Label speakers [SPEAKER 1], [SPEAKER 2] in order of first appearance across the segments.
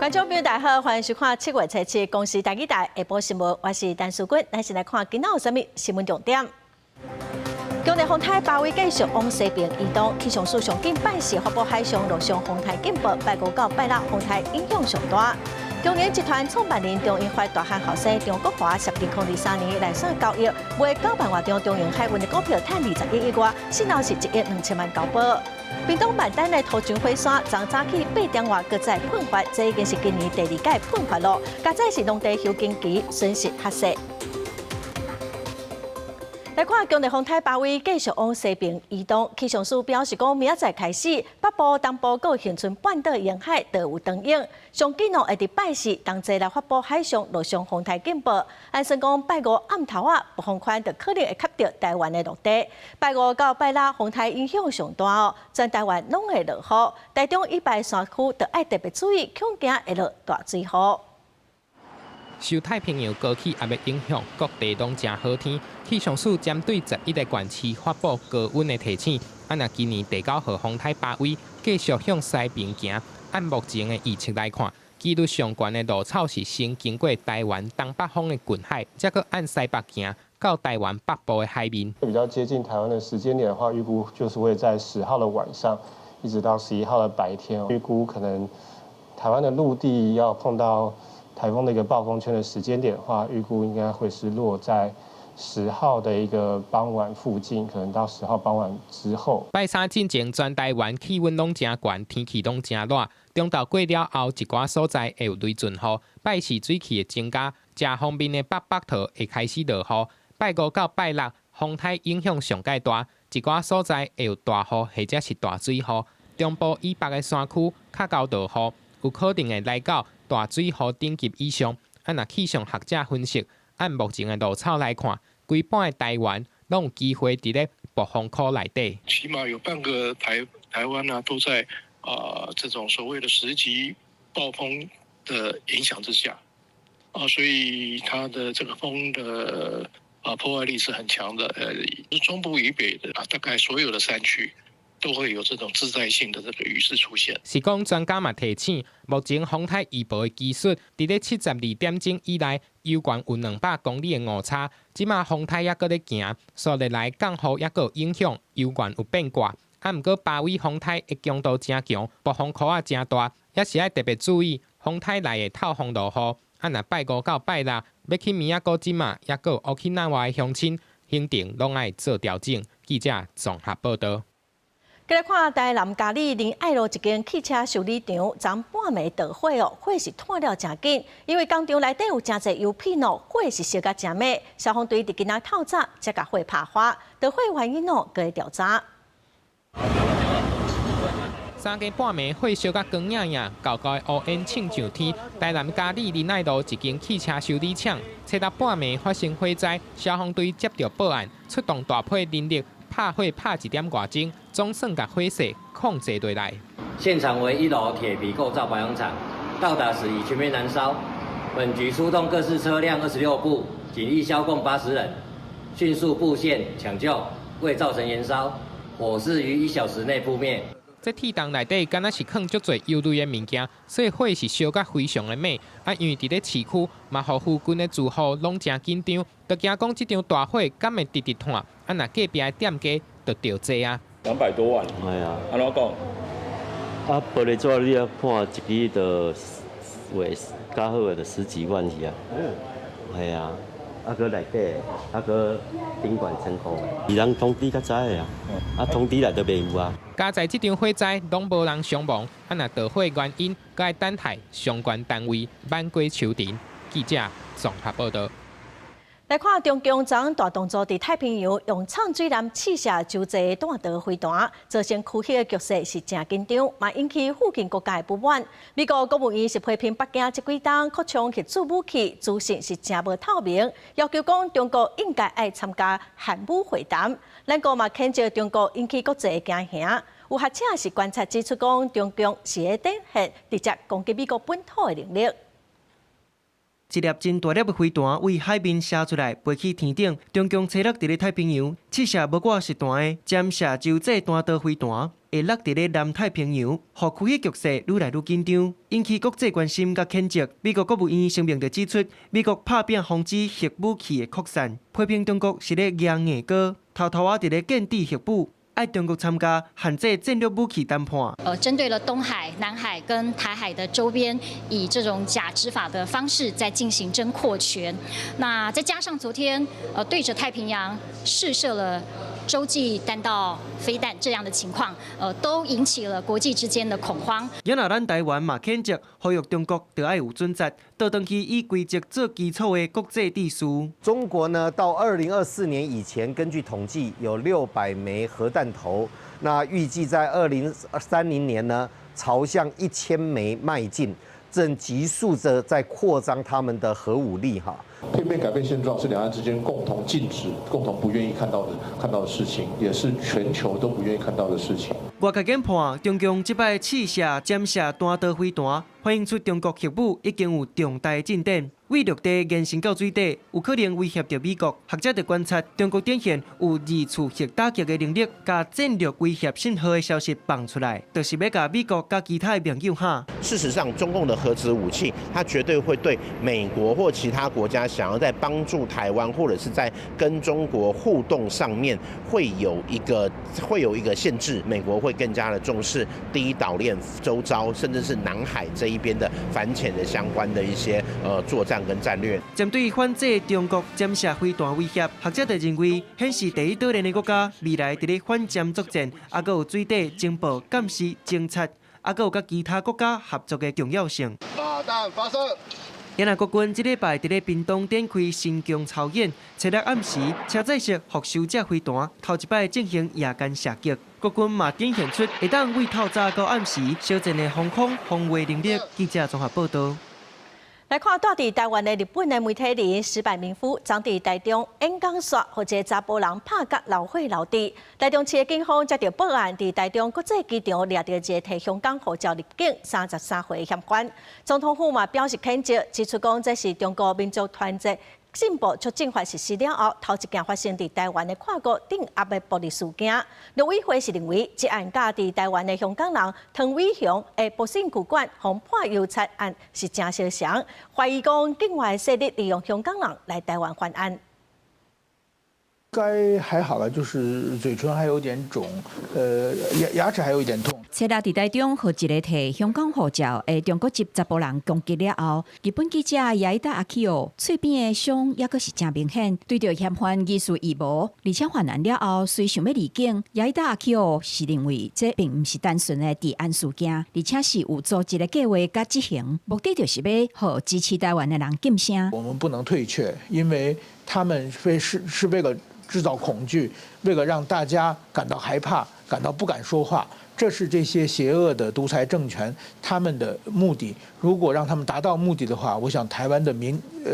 [SPEAKER 1] 觀眾朋友大家好，歡迎收看7月7日公視台語台下晡新聞，我是陳淑君，咱先來看今仔有啥物新聞重點。強烈風颱巴威繼續往西邊移動，氣象署上緊辦事發布海上陸上風颱警報，拜五到拜六風颱影響上大。中研集團創辦人張英發大漢後生張國華涉嫌2023年來線交易賣9萬外張中型海運的股票，賺21億外，先後是1億2000萬交保。屏東萬丹的土井火山，昨早起8點外擱再噴發，這已經是今年第2屆噴發了，加在是當地休耕期損失較細。來看強烈風颱巴威繼續往西邊移動，氣象署表示講，明仔載開始，北部、東部各恆春半島沿海都有燈影。上緊會佇拜四同齊來發布海上陸上風颱警報。按算講，拜五暗頭啊，暴風圈就可能會卡到台灣的陸地。拜五到拜六風颱影響上大哦，全台灣攏會落雨，台中以外山區就要特別注意，恐驚會落大水雨。
[SPEAKER 2] 受太平洋高氣壓的影響，各地攏真好天。氣象署針對11個縣市發布高溫的提醒。若今年第9號風颱巴威繼續向西邊行，按目前的預測來看，幾率上懸的路草是先經過台灣東北方的近海，再擱按西北行到台灣北部的海面。
[SPEAKER 3] 比較接近台灣的時間點的話，預估就是會在10號的晚上，一直到11號的白天。預估可能台灣的陸地要碰到颱風的一個暴風圈的時間點的話，預估應該會是落在10號的一個傍晚附近，可能到10號傍晚之後。拜三進前，全台灣氣溫攏真高，天氣攏真熱。中晝過了後，一寡所在會有雷陣雨。拜四水氣會增加，正方面的北桃會開始落雨。拜五到拜六，風颱影響上介大，一寡所在會有大雨或者是大水雨。中部以北的山區較高落雨，有可能會來到大水雨等級以上。若氣象學者分析，按目前的路草來看，規半的台灣攏有機會佇咧暴風圈內底。
[SPEAKER 4] 起碼有半個台灣啊，都在這種所謂的10級暴風的影響之下所以它的這個風的破壞力是很強的。中部以北的大概所有的山區都會有這種自在性的這個雨勢出現。
[SPEAKER 2] 是講專家嘛提醒，目前風颱預報的技術，佇咧72點鐘以內，有關有200公里的誤差。即馬風颱還擱咧行，所日來降雨還擱有影響，有關有變卦。毋過巴威風颱的強度真強，暴風圈啊真大，也是要特別注意風颱內的透風落雨。若拜五到拜六要去米仔古即馬，還擱有Okinawa的鄉親，行程攏愛做調整。記者綜合報道。
[SPEAKER 1] 再來看台南嘉義林愛路一間汽車修理廠，昨半暝着火哦，火是炭了真緊，因為工廠內底有真濟油品哦，火是燒甲真猛。消防隊佇今仔透早才甲火拍花，着火原因哦，佫會調查。
[SPEAKER 2] 3更半暝，火燒甲光熢熢，高高的烏煙衝上天。台南嘉義林愛路一間汽車修理廠，早到半暝發生火災，消防隊接到報案，出動大批人力。拍火拍1點外鐘，總算把火勢控制落來。
[SPEAKER 5] 現場為1樓鐵皮構造保養廠，到達時已全面燃燒。本局出動各式車輛26部，警力消共80人，迅速布線搶救，未造成延燒。火勢於1小時內撲滅。這鐵檔內底敢若是放足儕油類的物件，所以火是燒甲非常的猛。因為佇咧市區，嘛互附近的住戶攏真緊張，就驚講這場大火敢會直直炭。若隔壁的店家就着濟啊，200多萬。係啊，安怎講？
[SPEAKER 6] 玻璃紙你要看一支就話較好的就10幾萬去啊。係啊。擱內底，擱賓館成功，伊人通知較早的啊，通知來都袂有啊。
[SPEAKER 2] 加在這場火災，攏無人傷亡，若着火原因，擱愛等待相關單位挽歸求情。記者綜合報道。
[SPEAKER 1] 來看中共昨大動作佇太平洋用暢水艦試射洲際彈道飛彈，造成區域的局勢是真緊張，嘛引起附近國家的不滿。美國國務院是批評北京這幾天擴張去駐武器，資訊是真無透明，要求講中國應該愛參加韓武會談。咱國嘛譴責中國引起國際的驚嚇，有學者是觀察指出講，中共是會展現直接攻擊美國本土的能力。
[SPEAKER 7] 一粒真大粒的飛彈為海面射出來，飛去天頂。中共坐落佇咧太平洋，試射無掛實彈的殲射洲際彈道飛彈，會落佇咧南太平洋，互區域局勢愈來愈緊張，引起國際關心甲譴責。美國國務院聲明就指出，美國拍拼防止核武器的擴散，批評中國是咧硬硬哥，偷偷啊佇咧建制核武。愛中國參加限制戰略武器談判。
[SPEAKER 8] 針對了東海、南海跟台海的周邊，以這種假執法的方式在進行真擴權。那再加上昨天對着太平洋試射了洲際彈道飛彈這樣的情況，都引起了國際之間的恐慌。
[SPEAKER 7] 也那咱台灣嘛譴責，呼籲中國得愛有準則，倒轉去以規則做基礎的國際秩序。
[SPEAKER 9] 中國呢，到2024年以前，根據統計有600枚核彈頭，那預計在2030年呢，朝向1000枚邁進，正急速地在擴張他們的核武力哈。
[SPEAKER 10] 片面改變現狀是兩岸之間共同禁止、共同不願意看到的事情，也是全球都不願意看到的事情。
[SPEAKER 7] 外界研判，中共這擺試射、殲射彈道飛彈，反映出中國核武已經有重大進展。為陸地延伸到水底，有可能威脅到美國。學者就觀察，中國展現有二次核打擊的能力，加戰略威脅信號的消息放出來，就是要甲美國加其他的盟友哈。
[SPEAKER 11] 事實上，中共的核子武器，它絕對會對美國或其他國家想要在幫助台灣，或者是在跟中國互動上面，會有一個限制。美國會更加的重視第一島鏈周遭，甚至是南海這一邊的反潛的相關的一些作戰跟戰略。針對反制中國殲射飛彈威脅，學者就認為顯示第一島鏈的國家未來在咧反殲作戰，還有水底情報監視偵察，還有跟其他國家合作的重要性。
[SPEAKER 10] 炸彈發射。
[SPEAKER 7] 越南國軍這禮拜在咧屏東展開新疆操演，七日暗時車載式復修者飛彈頭一擺進行夜間射擊。國軍嘛展現出會當為透早到暗時小戰的防空防衛能力。記者綜合報道。
[SPEAKER 1] 來看住佇台灣的日本的媒體人石柏明夫，昨佇台中演講說，和一個查甫人拍甲流血流滴。台中市的警方接到報案，佇台中國際機場抓到一個摕香港護照入境33歲的嫌犯。總統府嘛表示譴責，指出講這是中國民族團結進步促進法實施了後，頭一件發生佇台灣的跨國鎮壓的暴力事件。陸委會是認為，這案甲佇台灣的香港人唐偉雄的保險巨館紅破郵差案是真相像，懷疑講境外勢力利用香港人來台灣犯案。
[SPEAKER 12] 該還好了，就是嘴唇還有點腫，牙齒還有一點痛。
[SPEAKER 13] 七日佇台中，和一個摕香港護照的中國籍查甫人攻擊了後，日本記者亞伊達阿基奧嘴邊的傷也閣是真明顯，對着嫌犯疑似異模，而且犯案了後雖想要離境，亞伊達阿基奧是認為這並不是單純的治安事件，而且是有組織的計劃甲執行，目的就是要和支持台灣的人噤聲。
[SPEAKER 12] 我們不能退卻，因為他們是為了製造恐懼，為了讓大家感到害怕，感到不敢說話，這是這些邪惡的獨裁政權他們的目的。如果讓他們達到目的的話，我想台灣的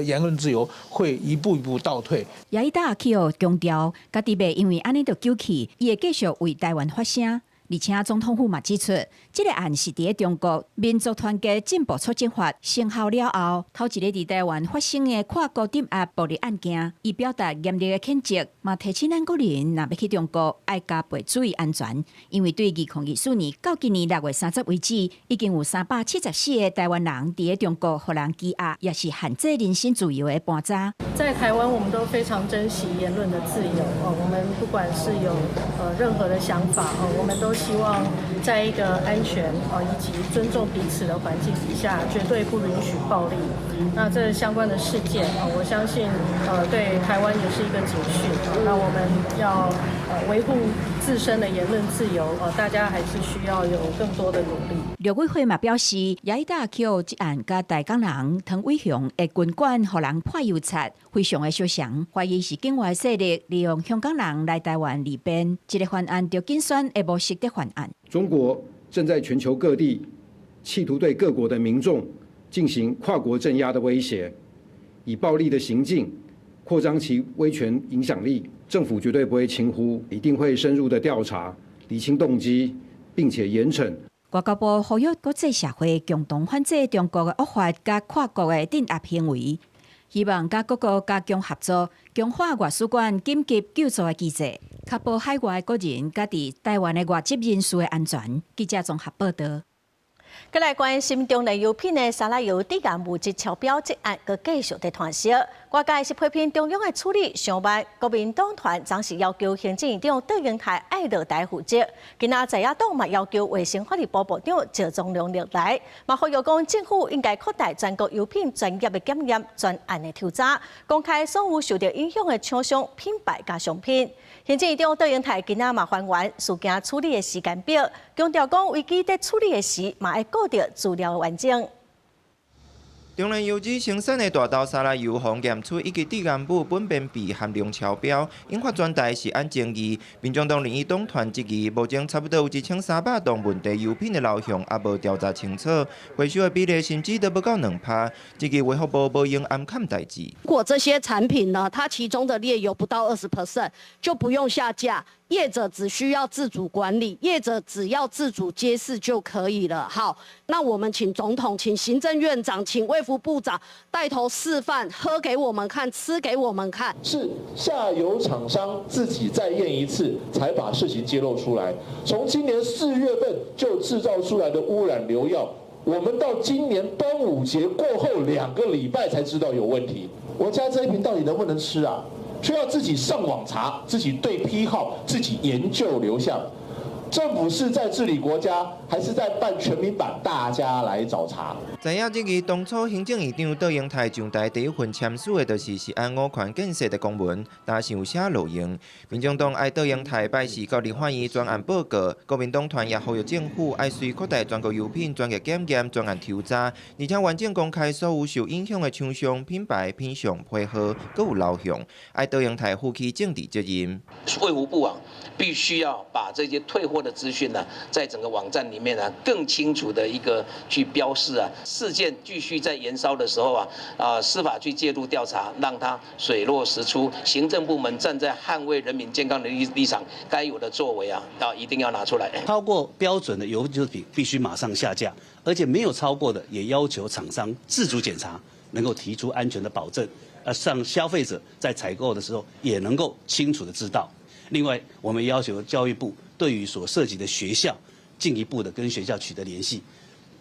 [SPEAKER 12] 言論自由會一步一步倒退。
[SPEAKER 13] 亞伊達阿基奧強調，家己袂因為安尼就救氣，伊會繼續為台灣發聲。而且總統府嘛指出，這個案是佇中國民族團結進步促進法生效了後，頭一個佇台灣發生的跨國鎮壓暴力案件，伊表達嚴厲的譴責，嘛提醒咱國人若要去中國，愛加倍注意安全，因為對2024年到今年6月30為止，已經有374個台灣人佇中國互人羈押，也是限制人身自由的盤查。
[SPEAKER 14] 在台灣，我們都非常珍惜言論的自由哦，我們不管是有任何的想法哦，我們都希望在一個安全以及尊重彼此的環境底下，絕對不允許暴力。那這相關的事件我相信對台灣也是一個警訊。那我們要維護自身的言論自由，大家還是需要有更多的努力。
[SPEAKER 13] 陸委會嘛表示，亞伊達阿基奧這案甲台港人唐偉雄的軍館互人破郵差非常的相像，懷疑是境外勢力利用香港人來台灣利便，這個犯案就競選的模式的犯案。
[SPEAKER 15] 中國正在全球各地企圖對各國的民眾進行跨國鎮壓的威脅，以暴力的行徑擴張其威權影響力。政府絕對不會輕忽，一定會深入的調查，釐清動機，並且嚴懲
[SPEAKER 13] 外交部呼籲國際社會共同反制中國的惡法甲跨國的鎮壓行為，希望甲各國加強合作，強化外使館緊急救助的機制，確保海外國人甲佇台灣的外籍人士的安全。記者綜合報道。
[SPEAKER 1] 再來關心中聯油品的沙拉油抵押物質超標這案，佮繼續在傳燒。外界是批評中央的處理上慢，國民黨團暫時要求行政院長杜英台愛落台負責。今仔在野黨嘛要求衛生福利部部長趙宗良落台，嘛呼籲講政府應該擴大全國油品專業的檢驗專案的調查，公開所有受到影響的廠商品牌甲商品。行政院長杜英台今仔嘛還原事件處理的時間表，強調講危機在處理的時嘛要顧到資料完整。
[SPEAKER 16] 中聯油脂生產的大豆沙拉油防驗出一級抵押物苯便比含量超標，引發全台食安爭議。民眾黨連議黨團質疑，目前差不多有1300棟問題油品的流向，也無調查清楚，回收的比例甚至都不到2%，質疑衛福部無用暗崁代誌。
[SPEAKER 17] 如果這些產品呢，它其中的劣油不到20%，就不用下架。業者只需要自主管理，業者只要自主揭示就可以了。好，那我們請總統、請行政院長、請衛福部長帶頭示範，喝給我們看，吃給我們看。
[SPEAKER 10] 是下游廠商自己再驗一次，才把事情揭露出來。從今年4月份就製造出來的污染流藥，我們到今年端午節過後2個禮拜才知道有問題。我家這一瓶到底能不能吃啊？需要自己上網查，自己對批號，自己研究流向。政府是在治理國家，還是在辦全民版？大家來找茬。
[SPEAKER 16] 知影這個當初行政院長杜英台上台第一份簽署的，就是食安5權建設的公文，但是有寫路用。民眾黨愛杜英台拜示國立法院專案報告，國民黨團也呼籲政府愛隨擴大全國油品專業檢驗專案調查，而且完整公開所有受影響的廠商、品牌、品項、配合，各有流向。愛杜英台負起政治責任。
[SPEAKER 18] 衛福部必須要把這些退貨的資訊呢，在整個網站裡面呢，更清楚的一個去標示啊。事件繼續在延燒的時候司法去介入調查，讓它水落石出。行政部門站在捍衛人民健康的立場，該有的作為一定要拿出來。
[SPEAKER 19] 超過標準的油製品必須馬上下架，而且沒有超過的，也要求廠商自主檢查，能夠提出安全的保證，讓消費者在採購的時候也能夠清楚的知道。另外，我們要求教育部對於所涉及的學校，進一步的跟學校取得聯繫。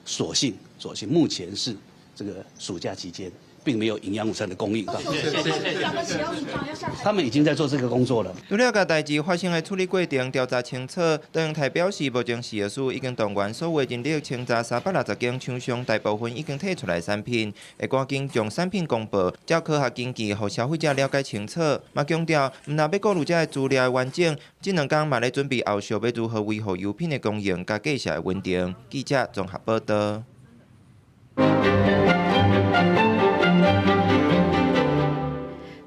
[SPEAKER 19] 所幸目前是這個暑假期間，並沒有營養午餐的供應。他們已經在做這個工作了。
[SPEAKER 16] 除了甲代誌發生的處理過程調查清楚，杜英台表示，目前食藥署已經動員所有人力清查360間廠商，大部分已經退出來產品，會趕緊將產品公布，照科學根據，讓消費者了解清楚。嘛強調，唔但要顧慮這個資料的完整，這2天嘛咧準備後續要如何維護油品的供應，甲價格的穩定。記者綜合報道。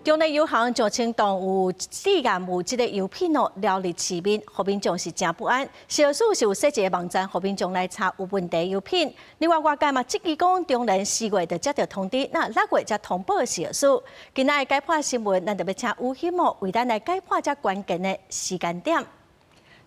[SPEAKER 1] 中聯油行就稱動有抵押物質的油品了入市面，讓民眾是真不安。食藥署是有設一個網站，讓民眾來查有問題油品。另外，外界嘛質疑講，中聯4月就接到通知，那6月才通報食藥署。今仔的解破新聞，咱就要請吳興茂為咱來解破這關鍵的時間點。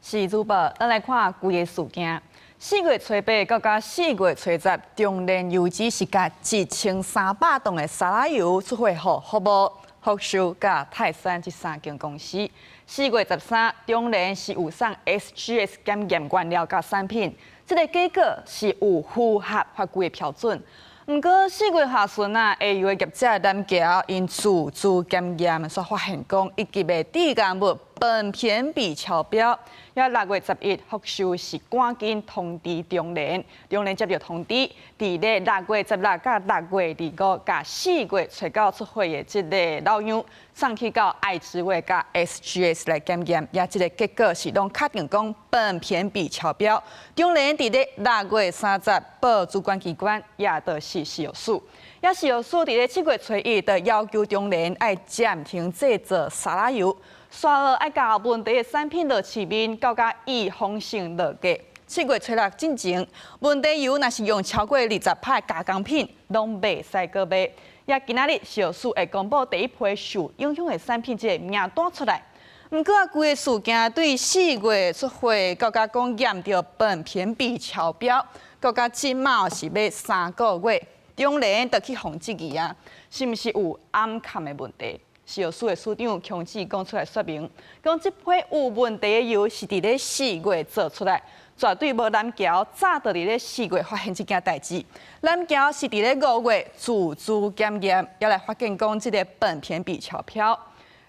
[SPEAKER 20] 是主播，咱來看規個事件。4月初8到4月初10，中聯油脂是甲1300棟的沙拉油出貨予福茂、福壽甲泰山這3間公司。4月13，中聯是有送 SGS 檢驗原料甲產品，這個結果是有符合法規的標準。不過4月下旬下游的業者南橋因自主檢驗所發現講，一級的抵押物苯便比超標。要6月11，福壽是趕緊通知中聯，中聯接到通知，佇咧6月16到6月25甲4月初9出貨的這個老樣送去到愛之味甲 SGS 來檢驗，也這個結果是攏確定講苯便比超標。中聯佇咧6月30報主管機關，也就是食藥署，也食藥署佇咧7月初1就要求中聯愛暫停製作沙拉油。刷了愛甲有問題的產品落市面，到甲預防性落價。7月初6進前，問題油若是用超過20趴加工品，攏袂使閣賣。也今仔日食藥署會公布第一批受影響的產品這個名單出來。不過啊，規個事件對4月出貨，到甲講驗到本片比超標，到甲即馬是要3個月，中聯就去防質疑啊，是毋是有暗崁的問題？石油署的署長強志講出來說明，講即批有問題的油是佇咧4月做出來，絕對無南橋早就佇咧4月發現這件代誌。南橋是佇咧5月自主檢驗，也來發現講即個本片比超標。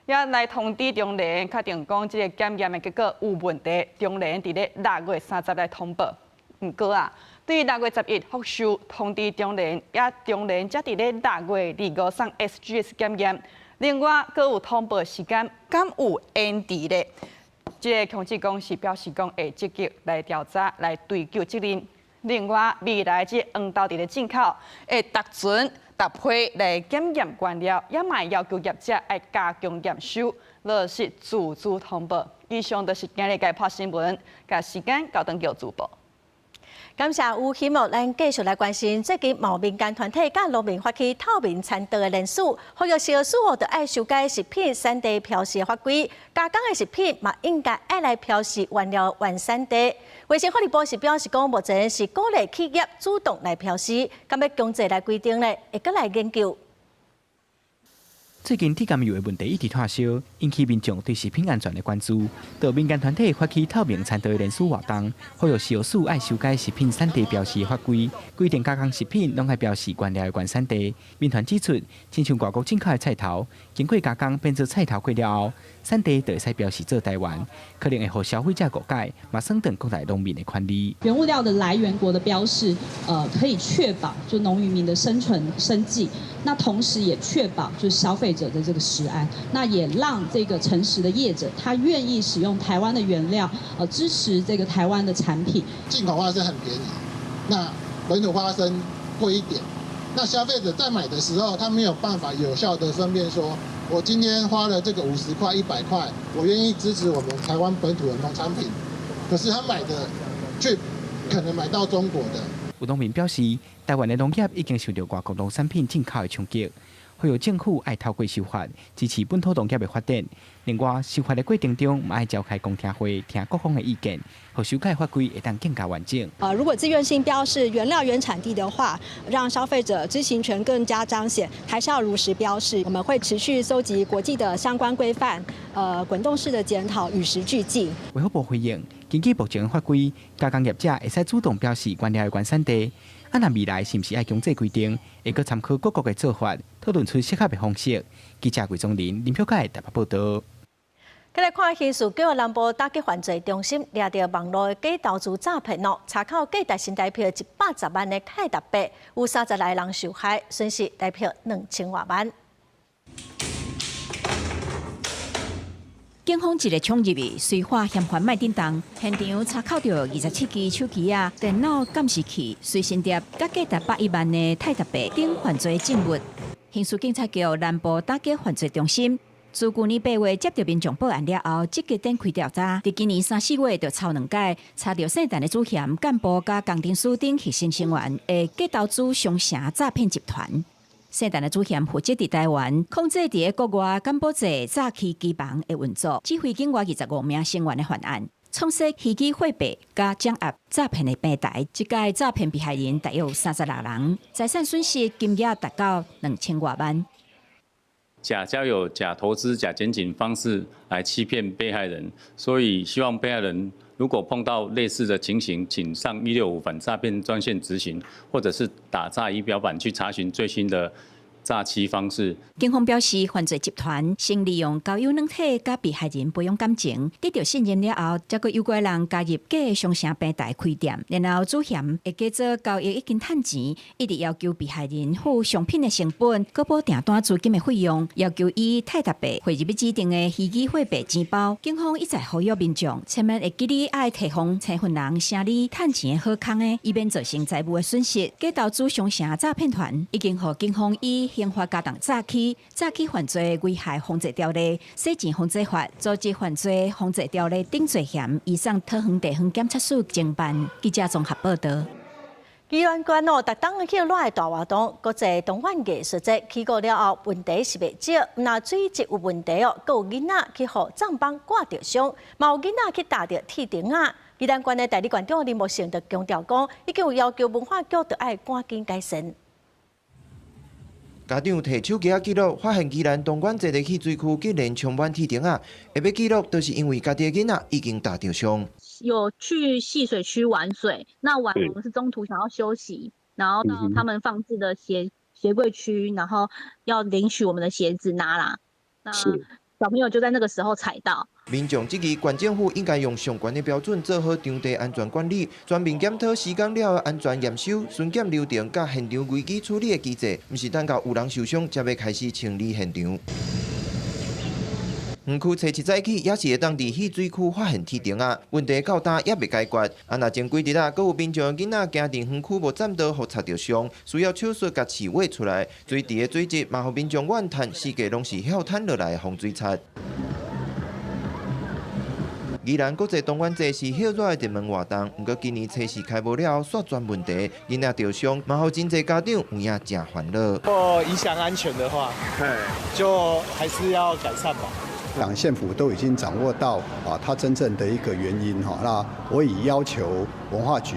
[SPEAKER 20] 也來通知中聯，確定講即個檢驗的結果有問題。中聯佇咧6月30來通報。毋過啊，對於6月11復收通知中聯，也中聯則佇咧6月25送 SGS 檢驗。另外，閣有通報時間，敢有延遲咧？即個強制講是表示講會積極來調查，來追究責任。另外，未來即黃豆佇咧進口會達準。搭配來檢驗完了，也嘛要求業者要加強驗收，落實自主通報。以上就是今日嘅破新聞，甲時間交等叫主播。
[SPEAKER 1] 感謝有希望咱繼續來關心最近某民間團體甲農民發起透明產地的連署，呼籲消費者就愛修改食品產地標示法規，加工的食品嘛應該愛來標示原料原產地。衛生福利部是表示講，目前是鼓勵企業主動來標示，咁要強制來規定咧，會閣來研究。
[SPEAKER 21] 最近鐵甘油的問題一直發燒，引起民眾對食品安全的關注。到民間團體發起透明產地的連署活動，呼籲食藥署愛修改食品產地標示法規，規定加工食品攏愛標示原料的原產地。民團指出，親像外國進口的菜頭，經過加工變做菜頭粿了後，產地就會使標示做台灣，可能會讓消費者誤解，嘛損斷國內農民的權利。
[SPEAKER 22] 原物料的來源國的標示，可以確保就農漁民的生存生計，那同時也確保就是消費者的這個食安，那也讓這個誠實的業者他願意使用台灣的原料，支持這個台灣的產品。
[SPEAKER 23] 進口花生很便宜，那本土花生貴一點，那消費者在買的時候，他沒有辦法有效的分辨說，我今天花了這個50塊、100塊，我願意支持我們台灣本土的農產品，可是他買的卻可能買到中國的。
[SPEAKER 21] 有農民表示，台灣的農業已經受到外國農產品進口的衝擊。呼籲政府愛透過修法支持本土農業的發展。另外，修法的過程中，嘛愛召開公聽會，聽各方的意見，和修改法規會當更加完整。
[SPEAKER 24] 如果自願性標示原料原產地的話，讓消費者知情權更加彰顯，還是要如實標示。我們會持續搜集國際的相關規範，滾動式的檢討，與時俱進。衛福部回應，根據目前的法規，加工業者會使主動標示原料的原產地。啊，那未來是毋是愛強制規定？會閣參考各國的做法，討論出適合的方式。記者魏宗林、林飄凱台北報道。
[SPEAKER 1] 再來看刑事局南部打擊犯罪中心抓到網絡假投資詐騙咯，查扣假代新台幣110萬的泰達幣，有30來人受害，損失台幣2000多萬。
[SPEAKER 13] 警方一個衝入去，隨化嫌犯賣叮當，現場查扣到27支手機啊、電腦監視器、隨身碟、甲價值101萬的泰達幣等犯罪證物。刑事警察局南部打擊犯罪中心，自去年8月接到民眾報案了後，積極展開調查。在今年3、4月就抄2屆，查到聖誕的主嫌幹部甲工程師等核心成員的假投資商城詐騙集團。聖誕的主嫌負責佇台灣控制佇國外柬埔寨早期機房的運作，指揮境外25名成員的犯案，創設虛擬貨幣加掌握詐騙的平台。這屆詐騙被害人大約有36人，財產損失金額達到2000多萬。
[SPEAKER 25] 假交友、假投資、假檢警方式來欺騙被害人，所以希望被害人如果碰到類似的情形，請上165反詐騙專線執行，或者是打詐儀表板去查詢最新的詐欺方式。
[SPEAKER 13] 警方表示，犯罪集團先利用交友軟體甲被害人培養感情，得到信任了後，再個誘拐人加入假的商城平台開店，然後主嫌會假做交易已經賺錢，一直要求被害人付商品的成本，閣補訂單資金的費用，要求以泰達幣匯入指定的虛擬貨幣錢包。警方一再呼籲民眾，千萬會記得愛提供成分人聲裡賺錢的好康的，以免造成財務的損失。假投資商城詐騙團已經和警方以刑法加重詐欺犯罪危害防治條例、洗錢防治法、組織犯罪防治條例等罪嫌，移送桃園地方檢察署偵辦。記者綜合報道。
[SPEAKER 1] 宜蘭縣特當去熱大活動，國際動漫藝術節起過了後，問題是袂少。那水質有問題哦，閣有囡仔去互帳篷掛着傷，嘛有囡仔去打着鐵釘啊。宜蘭縣的代理縣長林木成就強調講，已經有要求文化局着愛趕緊改善。
[SPEAKER 16] 家長摕手機記錄，發現宜蘭東莞這個戲水區竟然充滿鐵釘啊！會要記錄，就是因為家己的囡仔已經打着傷。
[SPEAKER 2] 有去戲水區玩水，那我們是中途想要休息，然後到他們放置的鞋櫃區，然後要領取我們的鞋子拿啦。那小朋友就在那個時候踩到。
[SPEAKER 16] 民眾質疑縣政府應該用相關的標準做好場地安全管理，全面檢討施工了安全驗收、巡檢流程甲現場危機處理的機制，毋是等到有人受傷才要開始清理現場。園區初一早起，也是會當佇戲水區發現鐵釘啊，問題到今也未解決。若前幾日啊，閣有民眾的囡仔行佇園區無站到，互擦着傷，需要手術甲刺挖出來。水池的水質嘛，互民眾怨嘆，四界攏是曉攤落來的風水擦。宜蘭國際動玩節是熱鬧的熱門活動，不過今年測試開無了，煞轉問題，囡仔着傷，嘛互真濟家長有影真煩惱。
[SPEAKER 3] 如果影響安全的話，就還是要改善吧。
[SPEAKER 4] 黨縣府都已經掌握到它真正的一個原因哈，那我已要求文化局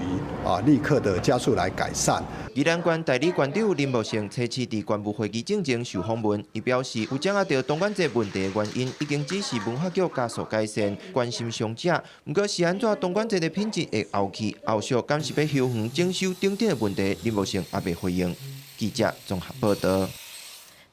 [SPEAKER 4] 立刻的加速來改善。
[SPEAKER 16] 宜蘭縣代理縣長林木成初次佇縣務會議進前受訪問，伊表示有掌握到東莞節問題的原因，已經指示文化局加速改善，關心傷者。不過是安怎東莞節的品質會後去後續，敢是要修園整修等等的問題，林木成也未回應。記者綜合報道。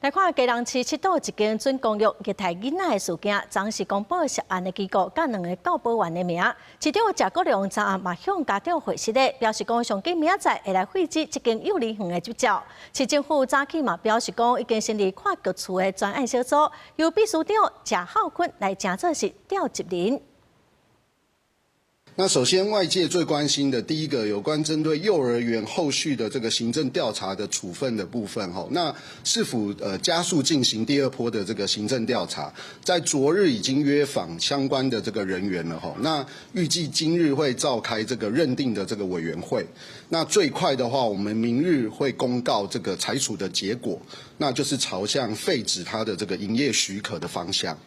[SPEAKER 1] 來看基隆市七堵一間準公寓虐待囡仔的事件，昨是公布涉案的機構甲兩個教保員的名。市長謝國良昨暗嘛向家長回信咧，表示講上緊明仔載會來廢止這間幼兒園的執照。市政府早起嘛表示講已經成立跨局處的專案小組，由秘書長謝浩坤來正做是調集人。
[SPEAKER 5] 那首先，外界最關心的第一個有關針對幼兒園後續的這個行政調查的處分的部分，那是否加速進行第二波的這個行政調查？在昨日已經約訪相關的這個人員了，那預計今日會召開這個認定的這個委員會。那最快的話，我們明日會公告這個裁處的結果，那就是朝向廢止它的這個營業許可的方向。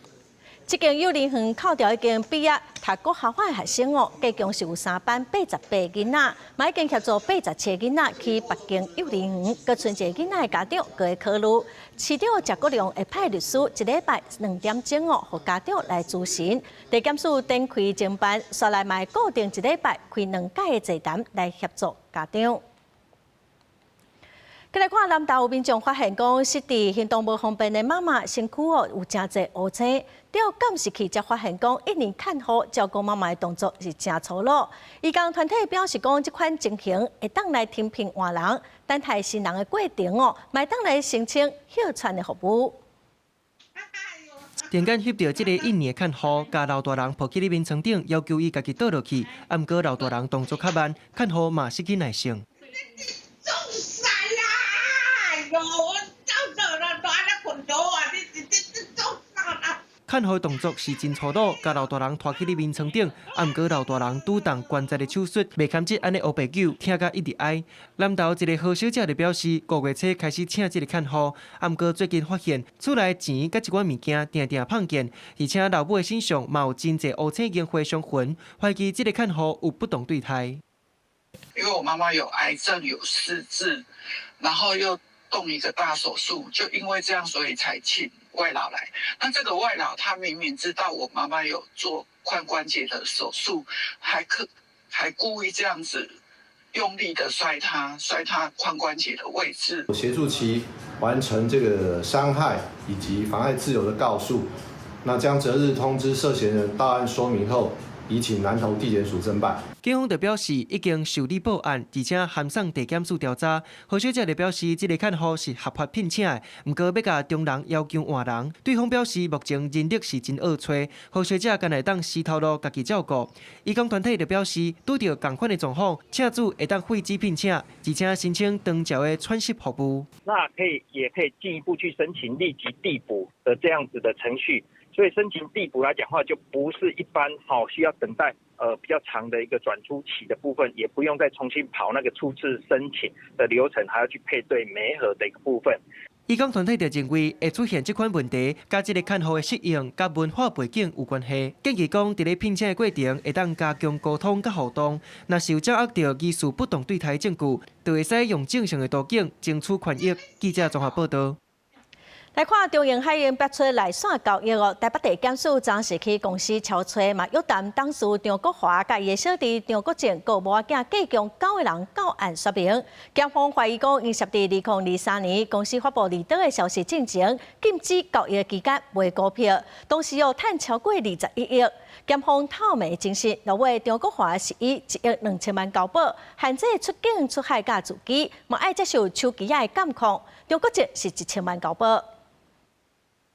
[SPEAKER 1] 這間幼兒園扣掉已經畢業讀國校法的學生哦，計共是有3班88囡仔，嘛已經協助87囡仔去別間幼兒園，佮剩一個囡仔的家長佮會考慮。市長謝國良會派律師一禮拜2點鐘哦，互家長來諮詢。地檢署展開偵辦，刷來嘛固定一禮拜開2屆的座談來協助家長。再來看南投有民眾發現講，失智行動無方便的媽媽身軀哦有真濟烏青，到監視器才發現講，一年看護照顧媽媽的動作是真粗魯。義工團體表示講，這款情形會當來聽聘換人，等待新人的過程哦，賣當來申請休喘的服務。
[SPEAKER 7] 電桿翕到這個印尼的看護，甲老大人抱起哩面床頂，要求伊家己倒落去，毋過老大人動作較慢，看護嘛失去耐性。看護動作是真粗魯，甲老大人拖起哩面床頂，毋過老大人拄動關節的手術，袂堪這安尼烏白狗，聽甲一直哀。南投一個好小姐就表示，5月初開始請這個看護，毋過最近發現厝內錢甲一寡物件定定碰見，而且老母的身上嘛有真濟烏青已經灰傷痕，懷疑這個看護有不同對待。
[SPEAKER 6] 因為我媽媽有癌症，有失智，然後又動一個大手術，就因為這樣，所以才請外勞來。那這個外勞他明明知道我媽媽有做髖關節的手術，還故意這樣子用力的摔她髖關節的位置，
[SPEAKER 26] 協助其完成這個傷害以及妨礙自由的告訴，那將擇日通知涉嫌人到案說明後，已請南投地檢署偵辦。
[SPEAKER 7] 警方就表示已經受理報案，而且函送地檢署調查。何小姐就表示，這個看護是合法聘請的，不過要甲中人要求換人。對方表示，目前人力是真惡找，何小姐干來當私頭路家己照顧。義工團體就表示，拄到同款的狀況，請主會當廢止聘請，而且申請長照的喘息服務。
[SPEAKER 27] 那也可以進一步去申請立即遞補的這樣子的程序。所以申請遞補來講話，就不是一般需要等待比較長的一個轉出期的部分，也不用再重新跑那個初次申請的流程，還要去配對媒合的一個部分。
[SPEAKER 7] 醫工團體就認為，會出現這款問題，加一個看護的適應，甲文化背景有關係。建議講，在聘請的過程，會當加強溝通甲互動。若是有掌握到疑似不當對待證據，就會使用正常的途徑爭取權益。記者綜合報道。來看中英海運北出內線交易哦，台北地檢署昨時去公司敲催嘛，約談董事張國華甲伊的小弟張國正，佮某仔計共9個人到案說明。檢方懷疑講，因涉佇2023年公司發布離島的消息進前，禁止交易期間賣股票，當時有賺超過21億。檢方透明證實，落尾張國華是以1億2000萬交保，限制出境出海甲自機，嘛愛接受手機仔的監控。張國正是1000萬交保。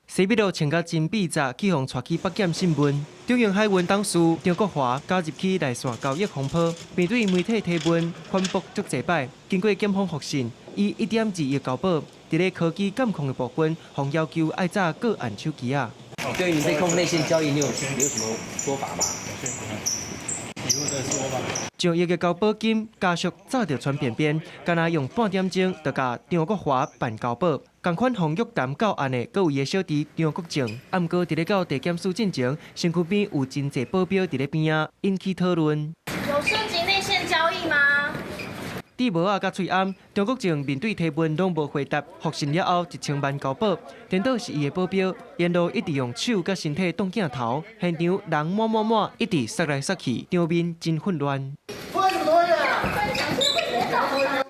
[SPEAKER 7] 西北路穿甲真筆雜，起互帶去北檢審問。中英海運董事張國華加入去內線交易風波，面對媒體提問，反駁足濟擺。經過檢方核實，以1.2億交保，佇咧科技監控的部分，方要求愛早個按手機啊。
[SPEAKER 8] 對於內控內線交易，你有什麼說法嗎？
[SPEAKER 7] 上億的交保金，家屬早就傳便便，敢若用半點鐘就甲張國華辦交保。同款方約談到案的，閣有伊的小弟張國正。啊，毋過佇咧到地檢署進前，身軀邊有真濟保鏢佇咧邊仔，引起討論。
[SPEAKER 9] 有涉及內線交易嗎？
[SPEAKER 7] 佇無啊，甲喙暗，張國正面對提問攏無回答，複訊了後1000萬交保，顛倒是伊的保鏢，沿路一直用手甲身體擋鏡頭，現場人滿，一直殺來殺去，場面真混亂。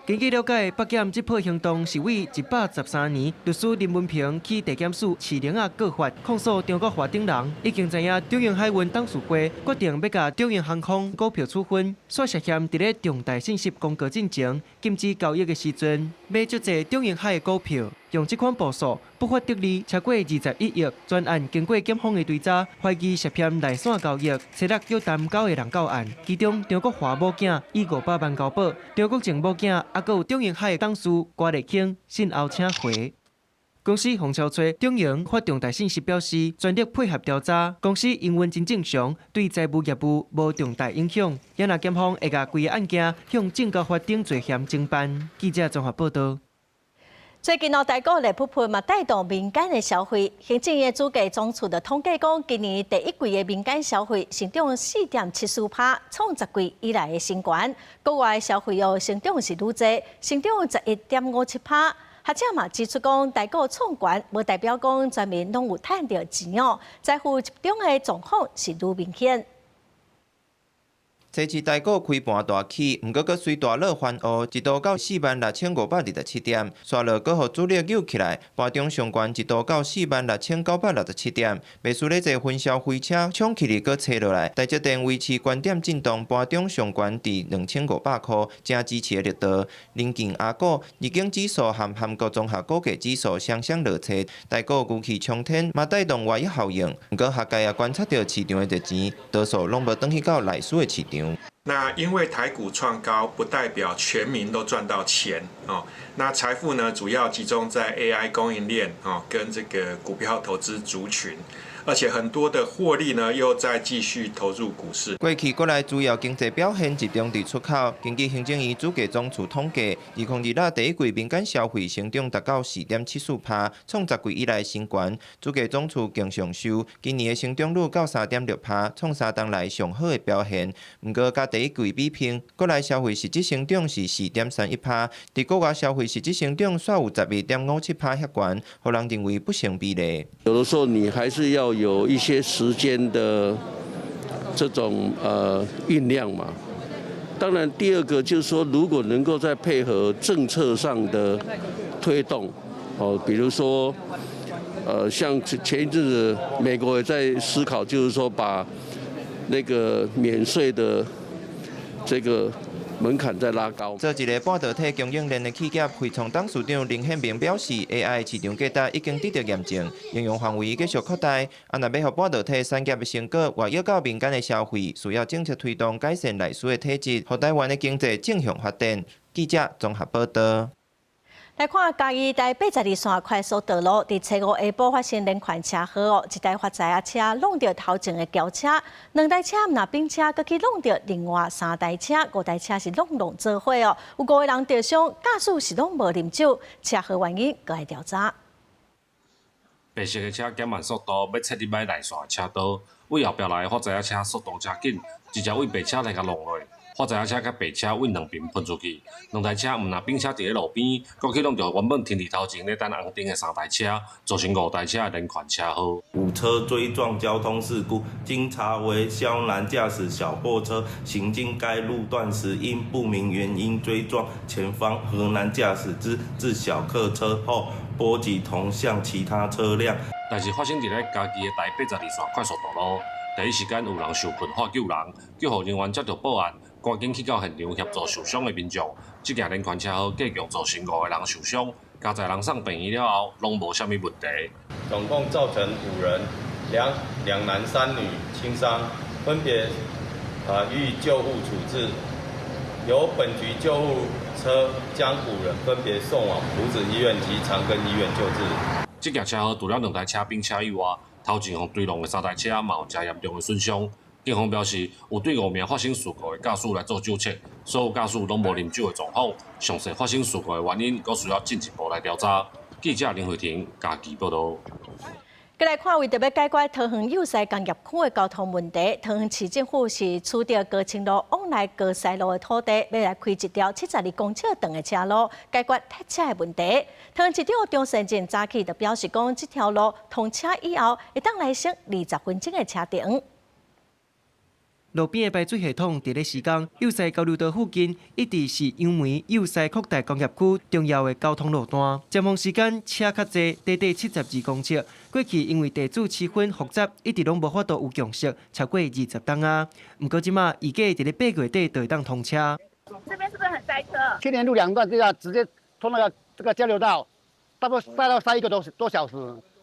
[SPEAKER 7] 根據了解，北檢這波行動是為113年律師林文平去地檢署市領啊告發，控訴張國華等人已經知影中英海運董事會決定要甲中英航空股票處分，所涉嫌佇咧重大信息公告進前禁止交易的時陣，買足濟中英海的股票。用這款步數不法得利超過21億，專案經過檢方的追查，懷疑涉嫌內線交易，設立約談9個人到案，其中張國華某囝以500萬交保，張國正某囝還有中英海的董事郭立慶，先後請回。公司洪超吹中英發重大信息表示，全力配合調查，公司營運真正常，對財務業務無重大影響。也若檢方會甲規個案件向證交法庭罪嫌偵辦。記者綜合報道。最近台股咧普普嘛帶動民間的消費，行政院主計總處的統計講，今年第一季的民間消費成長4.74%，創10季以來的新高。國外消費又成長是愈濟，成長11.57%。學者嘛指出講，台股創高，無代表講全面攏有賺到錢哦，財富集中的狀況是愈明顯。
[SPEAKER 16] 初市台股開盤大起，毋過閣隨大落翻烏，一度到46527點，刷落閣互主力扭起來，盤中上懸一度到46967點。袂輸咧儕分銷飛車搶起哩閣切落來，台積電維持觀點震動，盤中上懸佇2500塊，正支持的力道。鄰近亞股、日經指數和韓國綜合股價指數雙雙落切，台股牛氣沖天，嘛帶動外溢效應。毋過學界也觀察到市場的熱錢，多數攏無轉去到內需的市場。
[SPEAKER 11] 那因為台股創高，不代表全民都賺到錢哦。那財富呢，主要集中在 AI 供應鏈哦，跟這個股票投資族群。而且很多的獲利呢，又再繼續投入股市。
[SPEAKER 16] 過去國內主要經濟表現集中佇出口。根據行政院主計總處統計，2024第一季民間消費成長達到4.74%，創10季以來新高。主計總處經上修，今年的成長率到3.6%，創3檔來上好的表現。不過，甲第一季比拼，國內消費實質成長是4.31%，在國外消費實質成長煞有12.57%遐懸，讓人認為不成比例。
[SPEAKER 12] 有的時候你還是要有一些時間的這種醞釀嘛。當然，第二個就是說，如果能夠再配合政策上的推動，比如說像前一陣子美國也在思考，就是說把那個免稅的這個門檻再拉高。
[SPEAKER 16] 做一個半導體供應鏈的企業，會創董事長林憲明表示 ，AI 市場價值已經得到驗證，應用範圍繼續擴大。若要讓半導體產業的成果外溢到民間的消費，需要政策推動改善內需的體質，讓台灣的經濟正向發展。記者綜合報道。
[SPEAKER 1] 來看嘉義台82線快速道路，佇初五下晡發生連環車禍哦，一台發財車弄到頭前的轎車，2台車若並車，閣去弄到另外3台車，5台車是弄做伙哦，有5個人受傷，駕駛是攏無啉酒，車禍原因閣會調查。
[SPEAKER 10] 白色的車減慢速度，要切入買內線的車道，為後壁來的發財車速度真緊，直接為白車來甲弄落。發財車甲白車為兩邊噴出去，2台車毋若並車佇咧路邊，閣去弄到原本停佇頭前咧等紅燈的3台車，造成5台車的連環車禍。
[SPEAKER 14] 5車追撞交通事故，經查為肖男駕駛小貨車行經該路段時，因不明原因追撞前方河南駕駛之小客車後，波及同向其他車輛。
[SPEAKER 10] 但是發生佇咧嘉義的台82線快速道路，第一時間有人受困發救人，救護人員接到報案。趕緊去到現場協助受傷的民眾。這件連環車禍計共造成5個人受傷，加載人送病院了後，攏無啥物問題。
[SPEAKER 15] 總共造成5人，兩男3女輕傷，分別予以救護處置。由本局救護車將5人分別送往埔子醫院及長庚醫院救治。
[SPEAKER 10] 這件車禍除了2台車並車以外，頭前互對撞的3台車嘛有真嚴重的損傷。警方表示，有對5名發生事故的駕駛來做糾察，所有駕駛攏無啉酒的狀況。詳細發生事故的原因，佫需要進一步來調查。記者林慧婷嘉義報道。
[SPEAKER 1] 再來看，為着要解決桃園幼師工業區的交通問題，桃園市政府是取得高清路往來高西路的土地，要來開一條72公尺長的車路，解決塞車的問題。桃園市長張善政早起就表示講，這條路通車以後，會當來省20分鐘的車程。路邊的排水系統佇咧施工，幼師交流道附近一直是楊梅幼師擴大工業區重要的交通路段。尖峰時間車較濟，短短72公尺。過去因為地主氣氛複雜，一直攏無法度有共識，超過20檔啊。不過即馬預計佇咧8月底就會當通車。
[SPEAKER 17] 這邊是不是很塞車？
[SPEAKER 18] 去年路2段就要直接從那個交流道，差不多塞到1個多小時。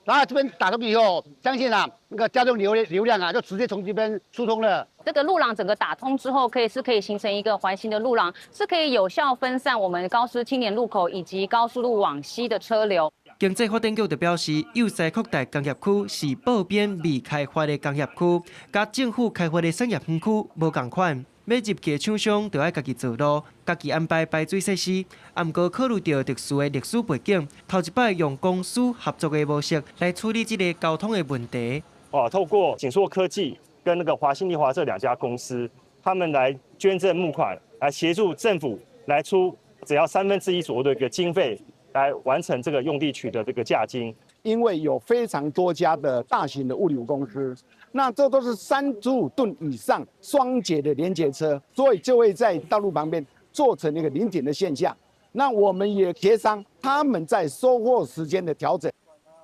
[SPEAKER 18] 然後這邊打通以後，相信啊，那個交通流量啊，就直接從這邊疏通了。
[SPEAKER 19] 這個路廊整個打通之後，可以形成一個環形的路廊，是可以有效分散我們高師青年路口以及高速路往西的車流。經濟發展局就表示，幼師擴大工業區是報邊未開發的工業區，甲政府開發的商業園區無同款。要入去的廠商就要家己造路，家己安排排水設施。不過考慮到特殊的歷史背景，頭一擺用公私合作的模式來處理這個交通的問題。
[SPEAKER 20] 透過景碩科技跟那個華新麗華這2家公司，他們來捐贈募款，來協助政府來出只要1/3左右的一個經費，來完成這個用地取得這個價金。
[SPEAKER 18] 因為有非常多家的大型的物流公司，那這都是35噸以上雙節的連結車，所以就會在道路旁邊做成一個臨檢的現象。那我們也協商他們在收貨時間的調整。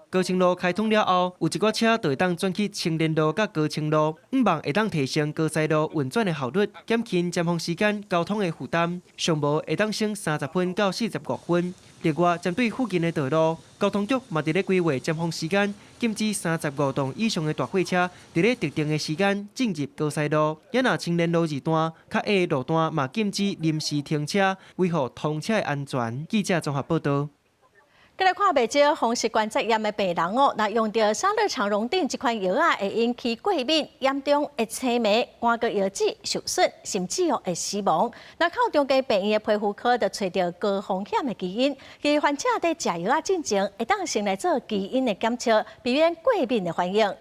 [SPEAKER 18] 高清路開通了後，有一寡車就會當轉去青年路甲高清路，希望會當提升高西路運轉的效率，減輕尖峰時間交通的負擔，上無會當省30分到45分。另外，針對附近的道路，交通局嘛佇咧規劃尖峰時間禁止35噸以上的大貨車佇咧特定的時間進入高西路，也若青年路二段、較矮的路段嘛禁止臨時停車，維護通車的安全。記者綜合報道。再來看，未少風濕關節炎的病人哦，那用到沙樂長榮定這款藥啊，會引起過敏、嚴重會青霉、肝個腰子受損，甚至會死亡。那靠中間病院的皮膚科就找到高風險的基因，其患者在食藥啊進前，會當先來做基因的檢測，避免過敏的反應。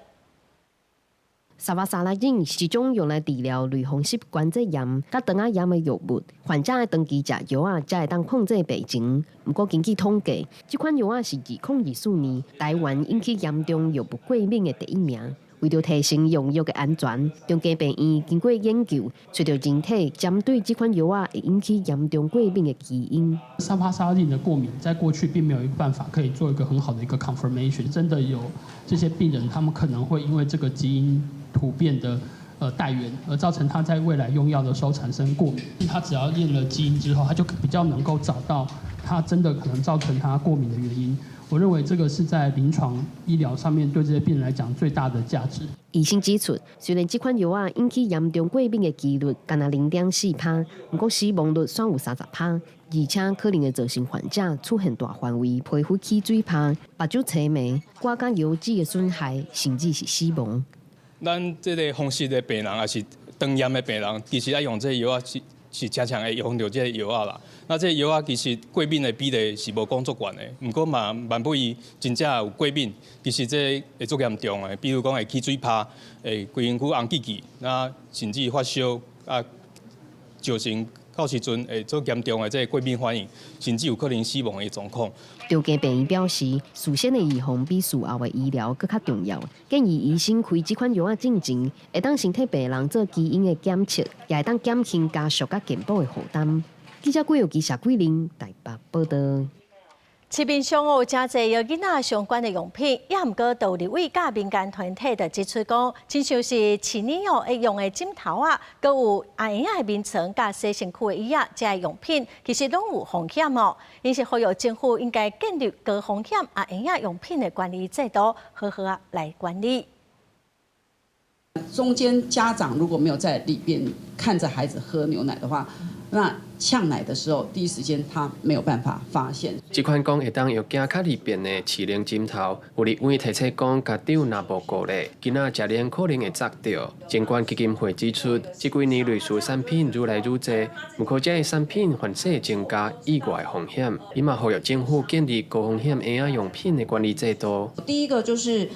[SPEAKER 28] 沙瓦沙拉因是一種用來治療類風濕關節炎、甲腸仔炎的藥物。患者長期食藥啊，才會當控制病情。不過根據統計，這款藥啊是2024年台灣引起嚴重藥物過敏的第1名。為了提升用藥的安全，中間病院經過研究，找到人體針對這款藥啊會引起嚴重過敏的基因。
[SPEAKER 29] 沙巴沙拉定的過敏，在過去並沒有一個辦法可以做一個很好的一個 confirmation。真的有這些病人，他們可能會因為這個基因突變的帶原，而造成他在未來用藥的時候產生過敏。他只要驗了基因之後，他就比較能夠找到他真的可能造成他過敏的原因。我認為這個是在臨床醫療上面對這些病人來講最大的價值。醫生指出，雖然這款藥啊引起嚴重過敏的幾率僅0.4%，不過死亡率算有30%。
[SPEAKER 28] 而且可能會造成患者出現大範圍皮膚起水泡、目睭青霉、肝甲腰子的損害，甚至是死亡。
[SPEAKER 2] 咱這個風濕的病人，也是腸炎的病人，其實愛用這個藥啊是常常會用到這個藥啊啦。那這個藥啊其實過敏的比例是無講足懸的，不過嘛萬不伊真正有過敏，其實這會足嚴重的，比如講會起水泡，會規身軀紅記記，那甚至發燒啊，造成到時陣會足嚴重的這個過敏反應，甚至有可能死亡的狀況。
[SPEAKER 28] 著家病院表示，事先的預防比術後的醫療更較重要，建議醫生開這款藥仔進前，會當身體病人做基因的檢測，也會當減輕家屬甲健保的負擔。記者郭佑基、謝桂玲台北報道。市面上有真濟有囡仔相關的用品，也毋過道立委甲民間團體就指出講，親像是飼鳥會用的枕頭啊，閣有阿嬰仔的眠床甲洗身軀的椅仔，這些用品其實攏有風險哦。因是呼籲政府應該建立高風險阿嬰仔用品的管理制度，好好啊來管理。
[SPEAKER 3] 中間家長如果沒有在裡邊看着孩子喝牛奶的話，那嗆奶的時候，第一時間他沒有辦法發現。
[SPEAKER 13] 這款講會當用驚較利便的飼料枕頭，有立委提出講，家長若無顧慮，囡仔食奶可能會砸到。儘管基金會指出，這幾年類似產品愈來愈多，不過這些產品反勢增加意外風險。伊嘛呼籲政府建立高風險嬰仔用品的管理制度。
[SPEAKER 17] 第一個就是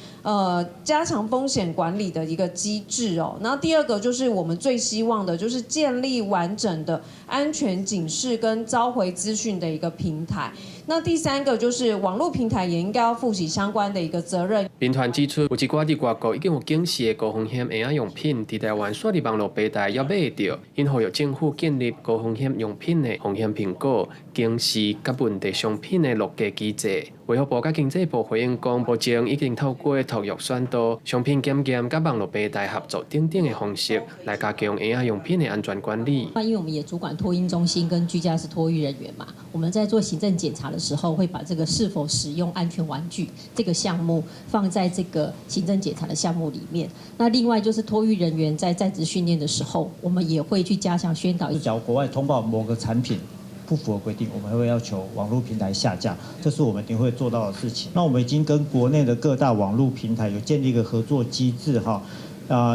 [SPEAKER 17] 加強風險管理的一個機制哦，然後第二個就是我們最希望的就是建立完整的安全警示跟召回資訊的一個平台。那第三個就是網絡平台也應該要負起相關的一個責任。民團指出，有一寡佇外國已經有警示的高風險嬰仔用品，佇台灣煞佇網絡平台也買得到，因呼籲政府建立高風險用品的風險評估、警示甲問題商品的錄價機制。衛福部甲經濟部回應講，目前已經透過托育宣導、商品檢驗甲網絡平台合作等等的方式，來加強嬰仔用品的安全管理。
[SPEAKER 21] 因為我們也主管托嬰中心跟居家式托育人員嘛，我們在做行政檢查的時候，會把這個是否使用安全玩具這個項目放在這個行政檢查的項目裡面。那另外就是托育人員在職訓練的時候，我們也會去加強宣導。
[SPEAKER 22] 假如國外通報某個產品不符合規定，我們會要求網絡平台下架，這是我們一定會做到的事情。那我們已經跟國內的各大網絡平台有建立一個合作機制哈。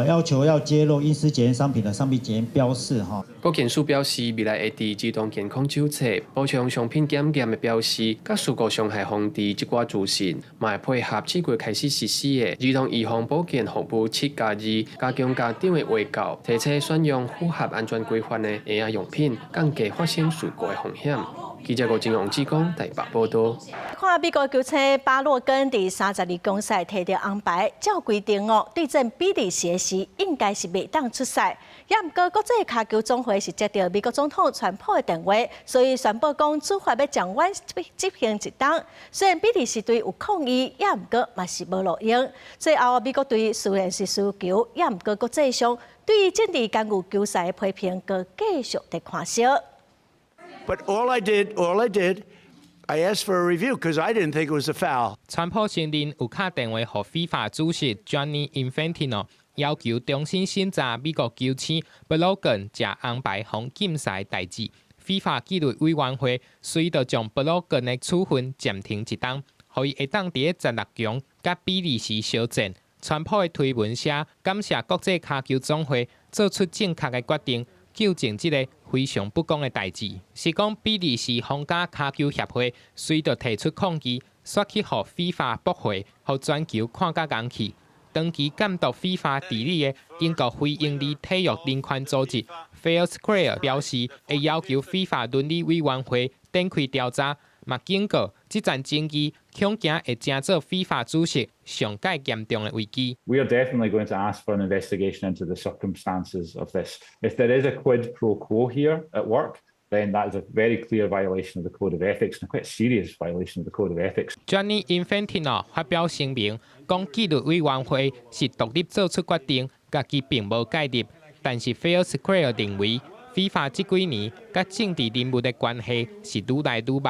[SPEAKER 22] 要求要揭露陰私檢驗商品的商品檢驗標示哈。
[SPEAKER 13] 郭建書表示，未來會佇自動健康手冊補充商品檢驗的標示，甲事故傷害防治這掛資訊，嘛會配合7月開始實施的兒童預防保健服務7+2，加強家長的衛教，提倡選用符合安全規範的嬰仔用品，降低發生事故的風險。記者郭金榮志剛台北報道。
[SPEAKER 1] 看美國球星巴洛根第32公賽摕到紅牌，照規定哦，對陣比利時時應該是袂當出賽。也毋過國際骹球總會是接到美國總統川普的電話，所以宣布講處罰要將阮執行一檔。雖然比利時隊有抗議，也毋過嘛是無路用。最後美國隊雖然是輸球，也毋過國際上對於戰地干預球賽的批評，閣繼續在看燒。
[SPEAKER 23] But all I did, I asked for a review because I didn't think it was a foul.
[SPEAKER 24] 川普承認有打電話予 FIFA 主席 Gianni Infantino， 要求重新審查美國球星 Blogan 食紅牌互禁賽代誌。FIFA 紀律委員會隨着將 Blogan 的處分暫停一檔，予伊會當佇16強甲比利時相戰。川普的推文寫感謝國際骹球總會做出正確的決定，糾正這個非常不公的代誌，是講比利時皇家骹球協會隨着提出抗議，刷去予 FIFA 駁回，予全球看甲硬氣。長期監督 FIFA 治理的英國非營利體育人權組織 Fair Square 表示，會要求 FIFA 倫理委員會展開調查，嘛警告這場爭議恐驚會成做 FIFA 主席上界嚴重的危機。
[SPEAKER 25] We are definitely going to ask for an investigation into the circumstances of this. If there is a quid pro quo here at work, then that is a very clear violation of the Code of Ethics and a quite serious violation of the Code of Ethics.
[SPEAKER 24] Gianni Infantino 發表聲明，講紀律委員會是獨立做出決定，家己並無介入。但是 Fair Square 認為 ，FIFA 這幾年甲政治人物的關係是愈來愈密。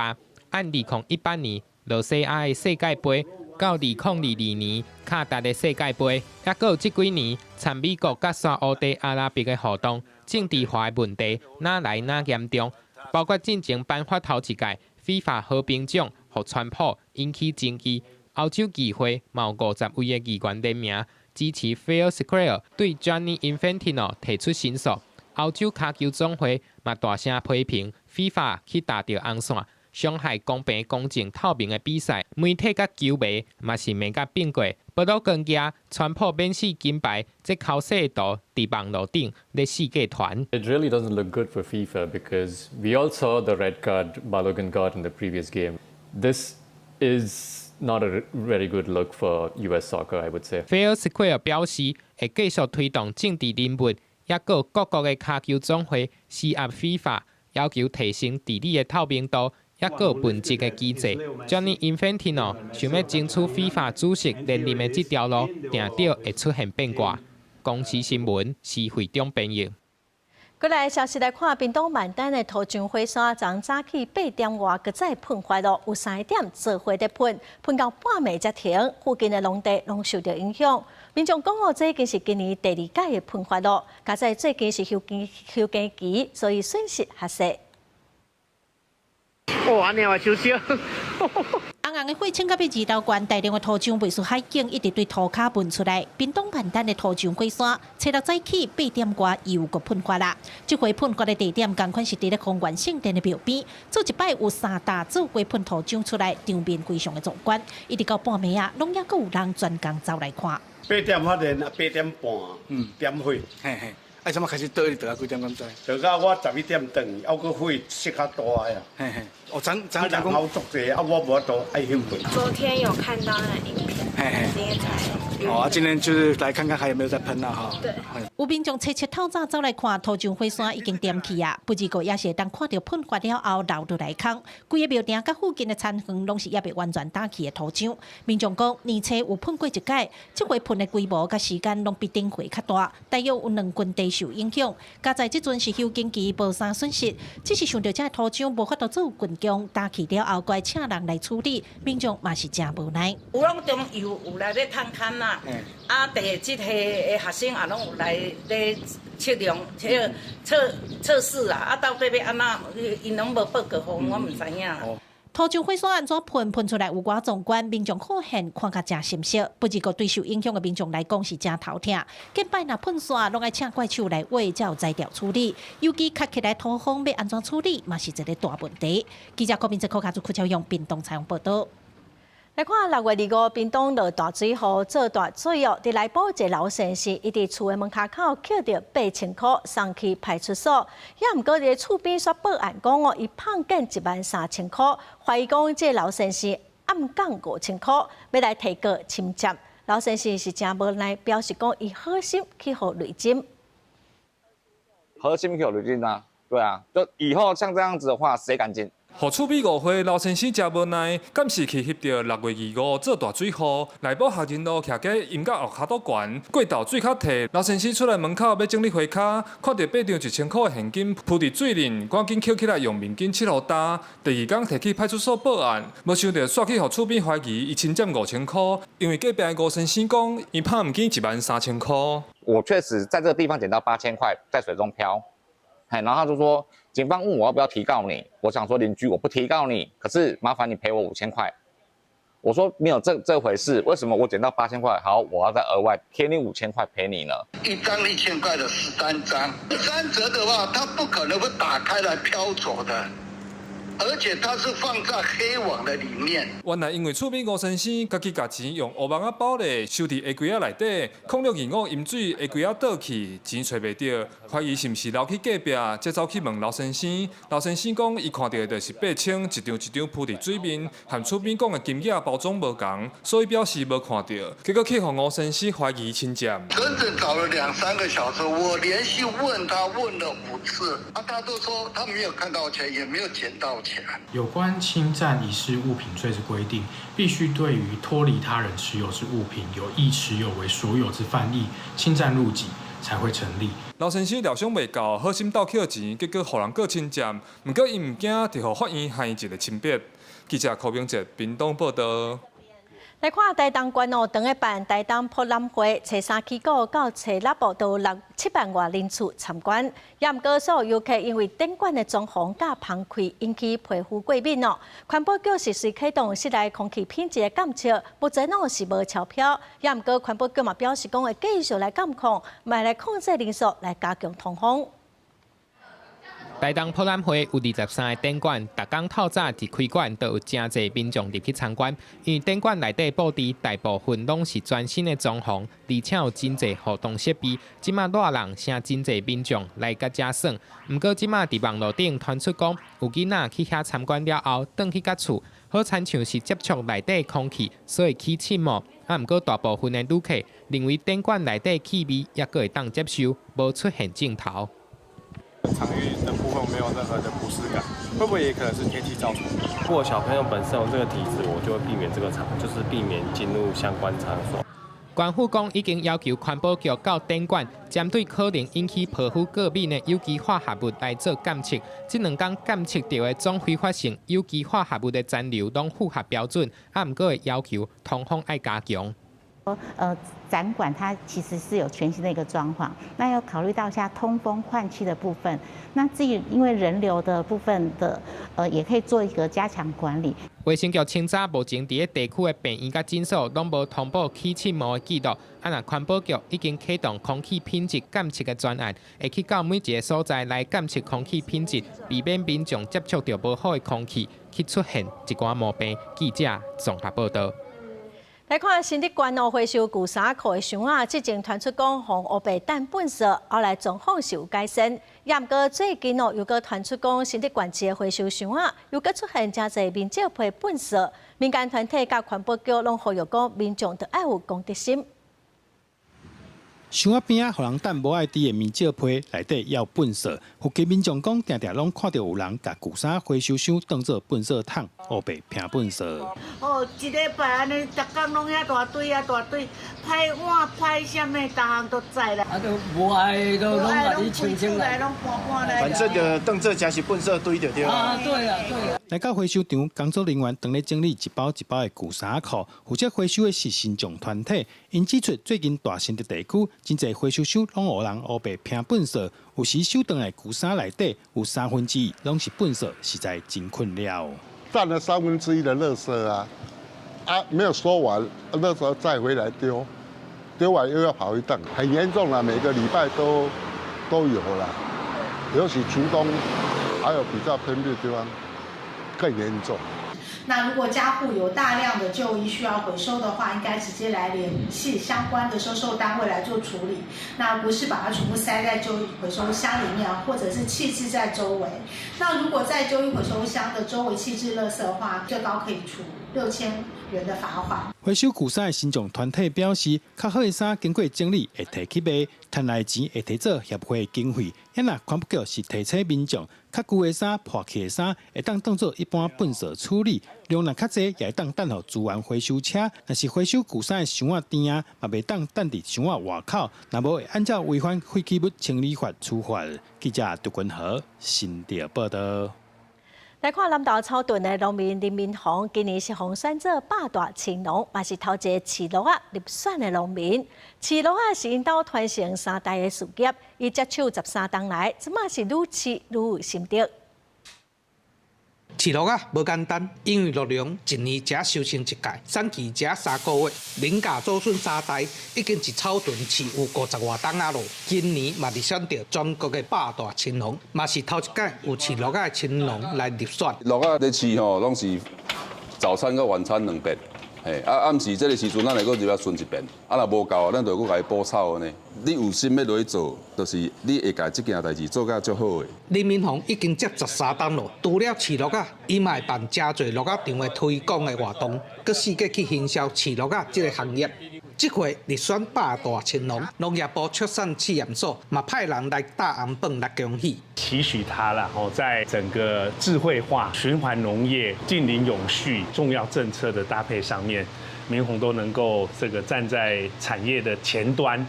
[SPEAKER 24] 按2018年羅西亞的世界盃，到2022年卡達的世界盃，還有這幾年參美國甲沙烏地阿拉伯的活動，政治化的問題哪來哪嚴重。包括進前頒發頭一屆非法和平獎，予川普引起爭議。歐洲議會有50位嘅議員聯名支持 Fair Square 對 Gianni Infantino 提出申訴。歐洲卡球總會嘛大聲批評 FIFA 去踏到紅線，傷害公平、公正、透明嘅比賽。媒體甲球迷嘛是罵甲變過。報道更加，川普免試金牌，即靠勢度佇網絡頂咧世界傳。
[SPEAKER 4] It really doesn't look good for FIFA because we all saw the red card Balogun got in the previous game. This is not a very good look for US soccer, I would say.
[SPEAKER 24] Fair Square 表示會繼續推動政治人物，也個各國嘅卡球總會施壓 FIFA， 要求提升治理嘅透明度，也個分級嘅機制。Gianni Infantino 想要爭取 FIFA 主席連任嘅這條路，定定會出現變卦。公視新聞是會長編譯。
[SPEAKER 1] 過來消息來看，屏東萬丹的桃園火山從早起8點外，閣再噴發咯，有3點做伙在噴到半暝才停，附近的農地攏受到影響。民眾講哦，這已經是今年第2屆的噴發咯，加在最近是休耕期，所以損失較細。
[SPEAKER 5] 哦，安尼話少少。
[SPEAKER 6] 紅紅的火青甲被二道關大量的土漿未屬海景，一直對土骹噴出來。屏東萬丹的土漿火山，初六早起8點外又個噴發啦。這回噴發的地點，同款是佇咧豐原聖殿的廟邊，做一擺有3大組火噴土漿出來，場面非常的壯觀。一直到半暝啊，攏抑閣有人專工走來看。
[SPEAKER 23] 8點發現啊，8點半，點火。嘿嘿。啊，怎麼開始倒？倒啊幾點咁滯？倒到我11點轉，還個火色較大呀。嘿嘿。哦，真人好足濟，啊，我無法度愛休困。
[SPEAKER 7] 昨天有看到那影片，今天才。
[SPEAKER 23] 哦，今天就是來看看還有沒有在噴啊，哈。
[SPEAKER 7] 對。
[SPEAKER 6] 有民眾切透早走來看，土漿火山已經點起啊，不過也是當看到噴發了後流落來空，規個廟埕甲附近的田園攏是也未完全打起的土漿。民眾講，年初有噴過一屆，這回噴的規模甲時間攏比頂回較大，大約有2群地受影響。加在這陣是休耕期，無啥損失，只是想到這土漿無法度做群江打起了後，該請人來處理，民眾嘛是真無奈。
[SPEAKER 7] 有攏中有來咧探勘啦，啊，第即個學生也攏有來咧測量、測試啦，啊，到底要安怎，因攏無報告互我唔知影啦。
[SPEAKER 6] 土漿火山安怎噴出來有偌壯觀，民眾可現看甲真心惜。不過對受影響的民眾來講是真頭痛。見擺若噴煞，攏愛請怪手來挖，才有材料處理。尤其卡起來土方要安怎處理，嘛是一個大問題。記者郭明哲、柯卡祖、屈超勇屏東採訪報道。來看6月25日，屏東落大水後做大水哦，佇內埔一個老先生，伊佇厝的門口撿到8,000塊，送去派出所。也毋過佇厝邊煞報案講哦，伊碰見13000塊，懷疑講這老先生暗講5,000塊，要來提告侵占。老先生是真無奈，表示講伊好心去互累金。
[SPEAKER 8] 好心去互累金啊？對啊，就以後像這樣子的話，誰敢進？
[SPEAKER 9] 互厝邊誤會，老先生真無奈，敢是去翕到6月25日做大水後，內埔學仁路徛個陰角後骹島懸，過道水較退，老先生出來門口要整理花卡，看到8張1,000塊的現金鋪佇水裡，趕緊撿起來用面巾拭互焦。第2天提去派出所報案，無想到煞去互厝邊懷疑伊侵占5,000塊，因為隔壁吳先生講伊拍毋見13000塊。
[SPEAKER 8] 我確實在這個地方撿到8,000塊在水中漂，然後他就說。警方問我要不要提告你，我想說鄰居我不提告你，可是麻煩你賠我5000塊。我說沒有這回事，為什麼我撿到8,000塊，好，我要再額外貼你5000塊賠你呢？1張1000塊的13張，3折的話，它不可能會打開來飄走的。而且它是放在黑網的裡面。
[SPEAKER 9] 原來因為厝邊吳先生家己把錢用烏網仔包咧收佇下櫃仔內底，控625飲水下櫃仔倒去，錢找袂到，懷疑是毋是流去隔壁，才走去問老先生。老先生講，伊看到的就是8,000一張鋪佇水面，和厝邊講的金額包裝無同，所以表示無看到。結果去互吳先生懷疑侵占。
[SPEAKER 8] 整整找了2-3個小時，我連續問他問了5次，他都說他沒有看到錢，也沒有撿到錢。
[SPEAKER 11] 有關侵占遺失物品罪之規定，必須對於脫離他人持有之物品有意持有為所有之犯意，侵占入己才會成立。
[SPEAKER 9] 老先生料想未到，好心倒扣錢，結果互人佫侵占，不過伊唔驚，就互法院判伊一個輕別。記者柯明哲屏東報道。
[SPEAKER 1] 來看台東縣哦，當日辦台東博覽會，初三起股到初六部都6、7萬外人次參觀。也毋過，所有遊客因為頂館的裝潢甲棚開引起皮膚過敏哦。環保局實施啟動室內空氣品質的監測，目前哦是無超標。也毋過，環保局嘛表示講會繼續來監控，賣來控制人數，來加強通風。
[SPEAKER 24] 台東博覽會有23個展館，逐工透早佇開館都有真濟民眾入去參觀。因為展館內底布置大部分攏是全新的裝潢，而且有真濟互動設備。即馬熱人，請真濟民眾來甲遮耍。毋過即馬佇網絡頂傳出講，有囡仔去遐參觀了後，轉去甲厝，好親像是接觸內底空氣，所以起沁哦。毋過大部分的旅客認為展館內底氣味也閣會當接受，無出現鏡頭。
[SPEAKER 5] 場域的部分沒有任何的不適感，會不會也可能是天氣造成的？如果小朋友本身有這個體質，我就會避免這個場，就是避免進入相關場所。
[SPEAKER 24] 縣府講已經要求環保局到展館，針對可能引起皮膚過敏的有機化合物來做監測。這2天監測到的總揮發性有機化合物的殘留攏符合標準，毋過會要求通風愛加強。
[SPEAKER 10] 展館它其實是有全新的一個裝潢，那要考慮到一下通風換氣的部分。那至於因為人流的部分的，也可以做一個加強管理。
[SPEAKER 24] 衛生局清早目前佇個地區的病院甲診所攏無通報起沁霧的記錄。若環保局已經啟動空氣品質監測的專案，會去到每一個所在來監測空氣品質，避免民眾接觸到無好的空氣，去出現一寡毛病。記者綜合報道。
[SPEAKER 1] 來看新竹縣哦，回收舊衫褲的箱仔，之前傳出講互烏白等糞掃，後來狀況是有改善。也毋過最近哦，又閣傳出講新竹縣市的回收箱仔，又閣出現真濟面罩皮糞掃。民間團體甲環保局攏呼籲講，民眾着愛有公德心。
[SPEAKER 12] 箱仔邊仔，互人等無愛滴的面罩皮，內底要糞掃。附近民眾講，常常攏看到有人甲舊衫回收箱當做糞掃桶，烏白拼糞掃。
[SPEAKER 14] 哦，一禮拜安尼，逐工攏遐大堆啊大堆，歹碗歹啥物，逐項都在啦。啊，都無愛都攏甲你清清來，攏搬來。反正就當做真是糞掃堆就對了。啊，對啊，對啊。來到回收場，工作人員當咧整理一包一包的舊衫褲，負責回收的是新眾團體。因指出，最近大新竹地區真濟回收箱攏有人烏白拼糞掃，有時收回來舊衫內底有2/3攏是糞掃，實在真困擾。
[SPEAKER 15] 佔了1/3的垃圾啊！沒有收完，垃圾再回來丟，丟完又要跑一趟，很嚴重了。每個禮拜都有了，尤其竹東，還有比較偏僻的地方更嚴重。
[SPEAKER 16] 那如果家戶有大量的舊衣需要回收的話，應該直接來聯繫相關的收售單位來做處理。那不是把它全部塞在舊衣回收箱裡面，或者是棄置在周圍。那如果在舊衣回收箱的周圍棄置垃圾的話，最高可以處6000元的罰款。
[SPEAKER 12] 回收舊衫的新眾團體表示，較好的衫經過整理會提去賣，賺來的錢會提做協會的經費。因為環保局是提醒民眾，較舊的衫、破棄的衫會當做一般糞掃處理，量若較濟也會當等候資源回收車。若是回收舊衫的箱仔墊啊，嘛袂當等佇箱仔外口，若無會按照違反廢棄物清理法處罰。記者杜君和新竹報道。
[SPEAKER 1] 來看南投草屯的農民林明宏，今年是紅選做8大青農，嘛是頭一個飼鹿仔入選的農民。飼鹿仔是因兜傳承3代的事業，伊接手13年來，即馬是愈飼愈有心得。
[SPEAKER 19] 飼鹿仔無簡單，因為鹿糧一年只收成一屆，產期只3個月，林家祖孫3代已經是草屯飼有50多檔啊咯。今年嘛入選到全國的8大青農，嘛是頭一屆有飼鹿仔的青農來入選。
[SPEAKER 26] 鹿仔咧飼吼，攏是早餐跟晚餐2遍，暗時這個時陣咱會擱入來巡1遍，若無夠，咱就擱甲伊補草呢。你有心要落去做，就是你會甲這件代志做甲足好的。
[SPEAKER 19] 林明宏已經接13檔咯，除了飼鹿仔，伊嘛會辦真濟鹿仔場的推廣的活動，佮世界去行銷飼鹿仔這個行業。這回入選8大青農，農業部畜產試驗所嘛派人來打紅本來恭喜。
[SPEAKER 27] 期許他了，在整個智慧化、循環農業、近鄰永續重要政策的搭配上面，明宏都能夠這個站在產業的前端。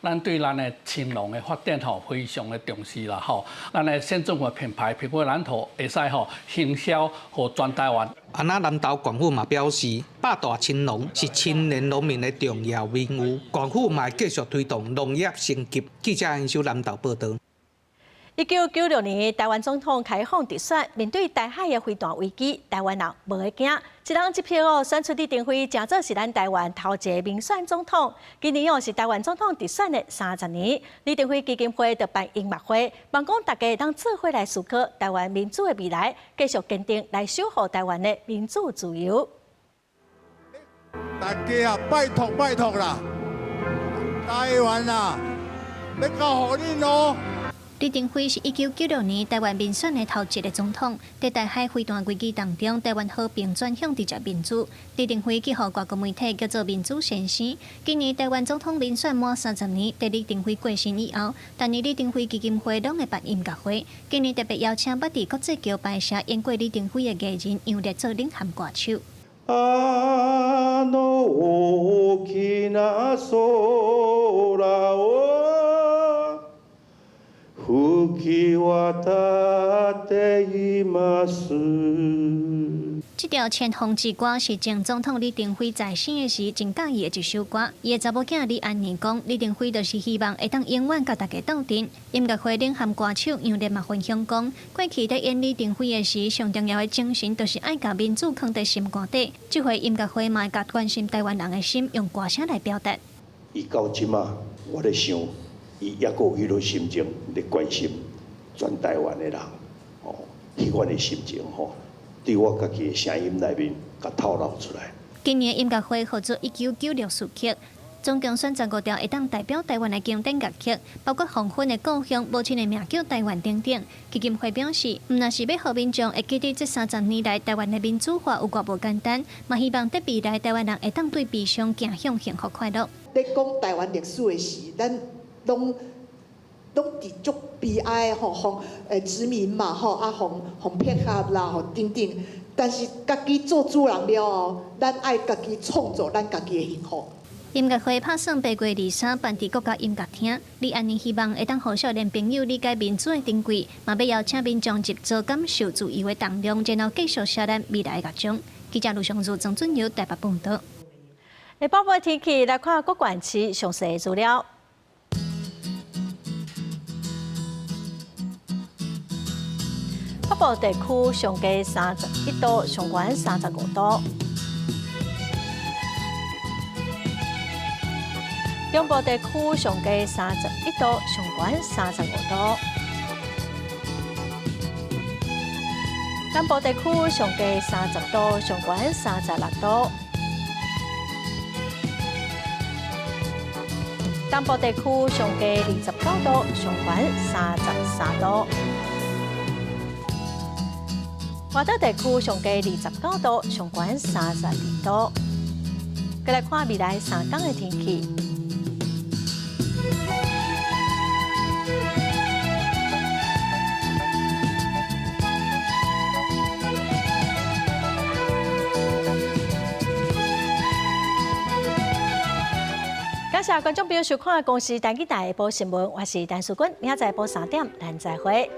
[SPEAKER 23] 咱对咱的青農的發展吼非常的重視啦吼。咱的縣政府品牌蘋果藍圖會使吼行銷和全台灣。
[SPEAKER 19] 安那南投縣府嘛表示，百大青農是青年農民的重要任務，縣府嘛繼續推動農業升級。記者引述南投報道。
[SPEAKER 1] 1996年，台灣總統開放直選，面對台海的飛彈危機，台灣人無會驚，一人一票哦，選出李登輝，正做是咱台灣頭一個民選總統。今年哦是台灣總統直選的30年，李登輝基金會就辦音樂會，望講大家當做伙來思考台灣民主的未來，繼續堅定來守護台灣的民主自由。
[SPEAKER 2] 大家啊，拜託啦，台灣啊，要交予恁哦。
[SPEAKER 3] 李登輝是1996年台灣民選的頭一個總統，在台海飛彈危機當中，台灣和平轉向直接民主。李登輝去互外國媒體叫做民主先生。今年台灣總統民選滿30年，在李登輝過身以後，但是李登輝基金會攏會辦音樂會。今年特別邀請捌佇國際橋牌社演過李登輝的藝人楊烈做領銜歌手。這條《前鋒之歌》是前總統李登輝在生的時真介意的一首歌。伊的查某囝李安妮講，李登輝就是希望會當永遠甲大家鬥陣。音樂會領銜歌手楊烈嘛分享講，過去在演李登輝的時，上重要的精神就是愛甲民主放在心肝底。這回音樂會嘛會甲關心台灣人的心，用歌聲來表達。
[SPEAKER 17] 伊到即馬，我咧想，伊抑閣有迄種心情咧關心全台灣的人，迄款的心情吼，對我家己的聲音內面甲透露出來。
[SPEAKER 3] 今年音樂會號做1996序曲，總共選15條會當代表台灣的經典樂曲，包括黃昏的故鄉、母親的名叫台灣等等。基金會表示，毋但是要互民眾會記得這30年來台灣的民主化有偌無簡單，嘛希望在未來台灣人會當對悲傷走向幸福快樂。
[SPEAKER 18] 咧講台灣歷史的時，咱攏佇足悲哀吼，殖民嘛吼，啊，互撇下啦吼等等。但是家己做主人了後，咱愛家己創造咱家己的幸福。
[SPEAKER 3] 音樂會拍算8月23辦佇國家音樂廳，李安妮希望會當互少年朋友理解民主的珍貴，嘛要邀請民眾入座感受自由的動量，然後繼續寫咱未來的樂章。記者盧尚如、曾俊堯台北報道。
[SPEAKER 1] 下晡尾天氣來看各縣市詳細資料。北部地區上低31度，上懸35度；中部地區上低31度，上懸35度；南部地區上低30度，上懸36度；東部地區上低29度，上懸33度。華東地區上低29度，上懸32度。再來看未來3天的天氣。感謝觀眾朋友收看《公視台記台下晡新聞》，我是陳淑君，明仔載下晡3點，咱再會。